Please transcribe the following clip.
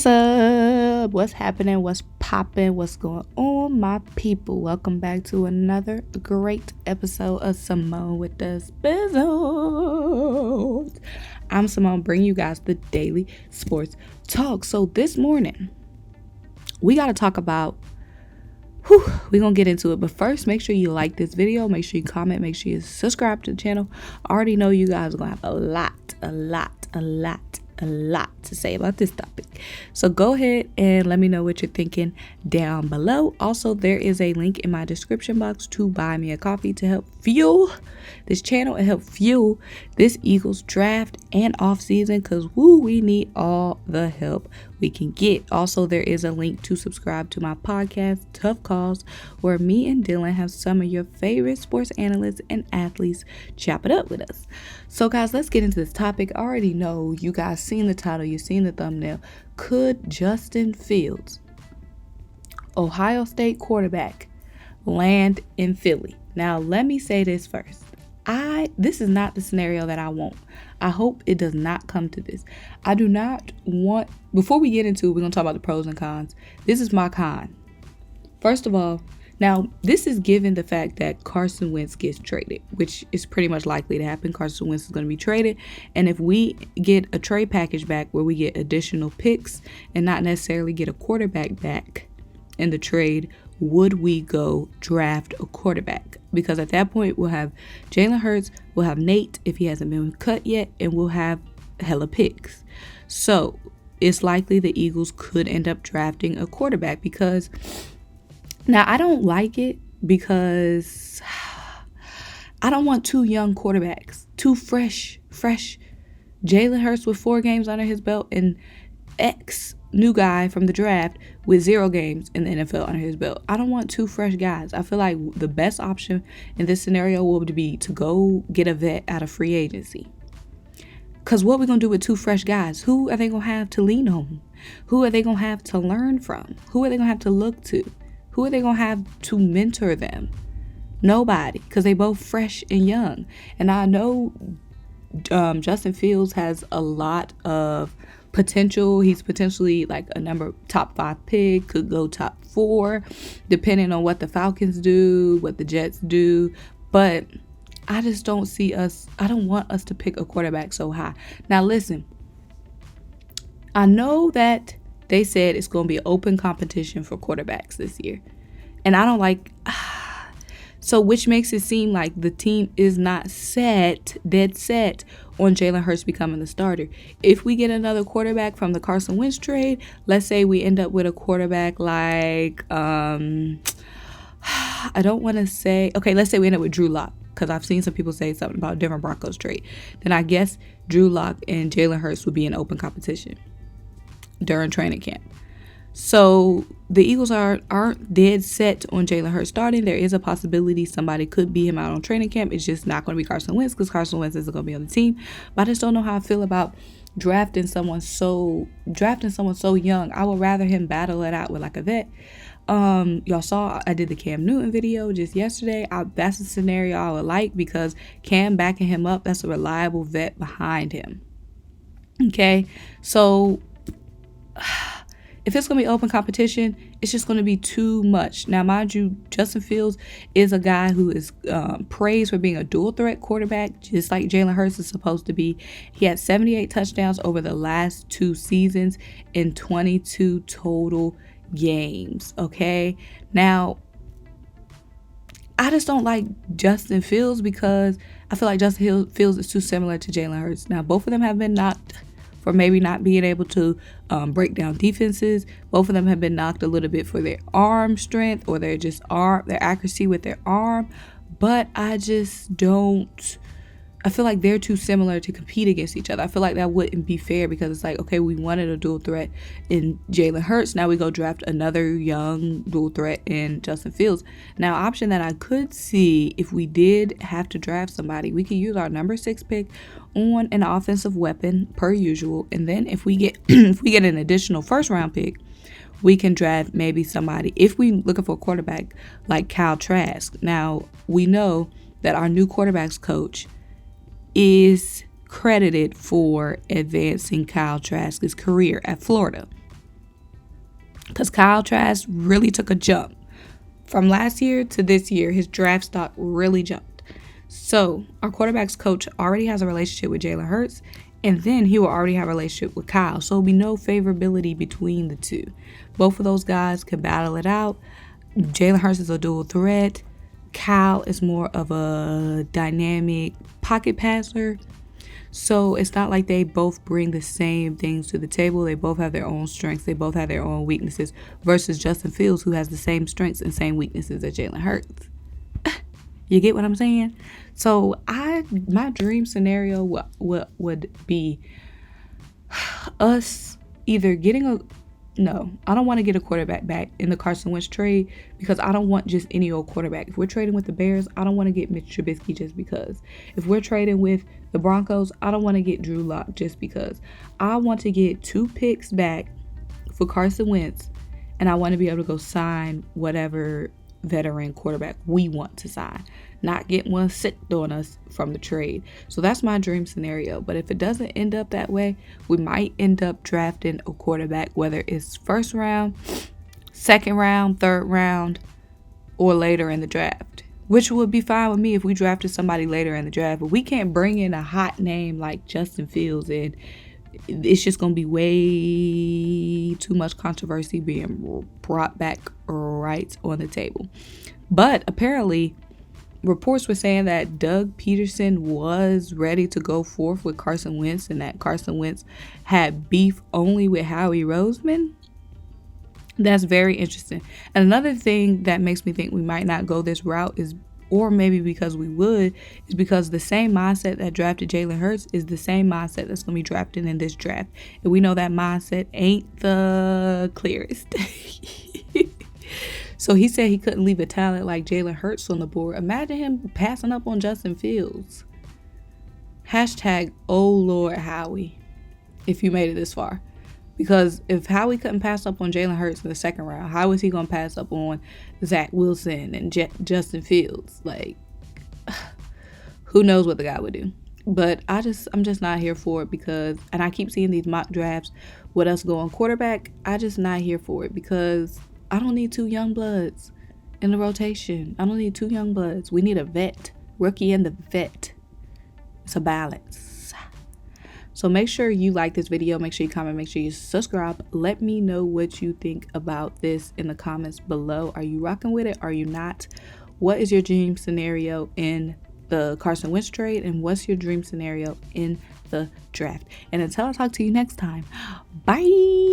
What's up? What's happening? What's popping? What's going on, my people? Welcome back to another great episode of Symone with the Sports. I'm Symone, bringing you guys the daily sports talk. So this morning, we got to talk about, we're going to get into it. But first, make sure you like this video. Make sure you comment. Make sure you subscribe to the channel. I already know you guys are going to have a lot to say about this topic. So go ahead and let me know what you're thinking down below. Also, there is a link in my description box to buy me a coffee to help fuel this channel and help fuel this Eagles draft and off season, because we need all the help we can get. Also, there is a link to subscribe to my podcast, Tough Calls, where me and Dylan have some of your favorite sports analysts and athletes chop it up with us. So guys, let's get into this topic. I already know you guys seen the title, you've seen the thumbnail. Could Justin Fields, Ohio State quarterback, land in Philly? Now, let me say this first. This is not the scenario that I want. I hope it does not come to this. I do not want, before we get into it, we're going to talk about the pros and cons. This is my con. First of all, now this is given the fact that Carson Wentz gets traded, which is pretty much likely to happen. Carson Wentz is going to be traded. And if we get a trade package back where we get additional picks and not necessarily get a quarterback back in the trade, would we go draft a quarterback? Because at that point, we'll have Jalen Hurts, we'll have Nate if he hasn't been cut yet, and we'll have hella picks. So it's likely the Eagles could end up drafting a quarterback, because now I don't like it, because I don't want two young quarterbacks, two fresh Jalen Hurts with 4 games under his belt and new guy from the draft with 0 games in the NFL under his belt. I don't want 2 fresh guys. I feel like the best option in this scenario would be to go get a vet out of free agency. Because what are we going to do with 2 fresh guys? Who are they going to have to lean on? Who are they going to have to learn from? Who are they going to have to look to? Who are they going to have to mentor them? Nobody, because they both fresh and young. And I know Justin Fields has a lot of potential. He's potentially like a top 5 pick, could go top 4, depending on what the Falcons do, what the Jets do. But I just don't want us to pick a quarterback so high. Now listen, I know that they said it's going to be an open competition for quarterbacks this year. And I don't like, so which makes it seem like the team is not dead set on Jalen Hurts becoming the starter. If we get another quarterback from the Carson Wentz trade, let's say we end up with a quarterback like, I don't want to say, okay, let's say we end up with Drew Lock, because I've seen some people say something about Denver Broncos trade. Then I guess Drew Lock and Jalen Hurts would be in open competition during training camp. So the Eagles aren't dead set on Jalen Hurts starting. There is a possibility somebody could beat him out on training camp. It's just not going to be Carson Wentz, because Carson Wentz isn't going to be on the team. But I just don't know how I feel about drafting someone so young. I would rather him battle it out with like a vet. Y'all saw I did the Cam Newton video just yesterday. That's a scenario I would like, because Cam backing him up, that's a reliable vet behind him. Okay, so if it's going to be open competition, it's just going to be too much. Now, mind you, Justin Fields is a guy who is praised for being a dual threat quarterback, just like Jalen Hurts is supposed to be. He had 78 touchdowns over the last 2 seasons in 22 total games. Okay, now I just don't like Justin Fields, because I feel like Justin Fields is too similar to Jalen Hurts. Now, both of them have been knocked for maybe not being able to break down defenses. Both of them have been knocked a little bit for their arm strength, or their accuracy with their arm. But I just don't. I feel like they're too similar to compete against each other. I feel like that wouldn't be fair, because it's like, okay, we wanted a dual threat in Jalen Hurts. Now we go draft another young dual threat in Justin Fields. Now, option that I could see, if we did have to draft somebody, we could use our number 6 pick on an offensive weapon per usual. And then if we get an additional first round pick, we can draft maybe somebody, if we looking for a quarterback, like Kyle Trask. Now, we know that our new quarterbacks coach is credited for advancing Kyle Trask's career at Florida. because Kyle Trask really took a jump. From last year to this year, his draft stock really jumped. So our quarterback's coach already has a relationship with Jalen Hurts, and then he will already have a relationship with Kyle. So there'll be no favorability between the two. Both of those guys can battle it out. Jalen Hurts is a dual threat. Kyle is more of a dynamic pocket passer. So it's not like they both bring the same things to the table. They both have their own strengths. They both have their own weaknesses versus Justin Fields, who has the same strengths and same weaknesses as Jalen Hurts. You get what I'm saying? So my dream scenario would be us either getting no, I don't want to get a quarterback back in the Carson Wentz trade because I don't want just any old quarterback. If we're trading with the Bears, I don't want to get Mitch Trubisky just because. If we're trading with the Broncos, I don't want to get Drew Lock just because. I want to get 2 picks back for Carson Wentz, and I want to be able to go sign whatever veteran quarterback we want to sign, not get one sicked on us from the trade. So that's my dream scenario. But if it doesn't end up that way, we might end up drafting a quarterback, whether it's first round, second round, third round, or later in the draft, which would be fine with me if we drafted somebody later in the draft. But we can't bring in a hot name like Justin Fields, and it's just going to be way too much controversy being brought back right on the table. But apparently, reports were saying that Doug Peterson was ready to go forth with Carson Wentz, and that Carson Wentz had beef only with Howie Roseman. That's very interesting. And another thing that makes me think we might not go this route is, or maybe because we would, is because the same mindset that drafted Jalen Hurts is the same mindset that's going to be drafted in this draft. And we know that mindset ain't the clearest. So he said he couldn't leave a talent like Jalen Hurts on the board. Imagine him passing up on Justin Fields. Hashtag, oh Lord Howie, if you made it this far. Because if Howie couldn't pass up on Jalen Hurts in the second round, how is he going to pass up on Zach Wilson and Justin Fields? Like, who knows what the guy would do. But I'm just not here for it because, and I keep seeing these mock drafts with us going quarterback. I just not here for it because I don't need 2 young bloods in the rotation. I don't need 2 young bloods. We need a vet, rookie and the vet. It's a balance. So make sure you like this video. Make sure you comment. Make sure you subscribe. Let me know what you think about this in the comments below. Are you rocking with it? Are you not? What is your dream scenario in the Carson Wentz trade? And what's your dream scenario in the draft? And until I talk to you next time, bye.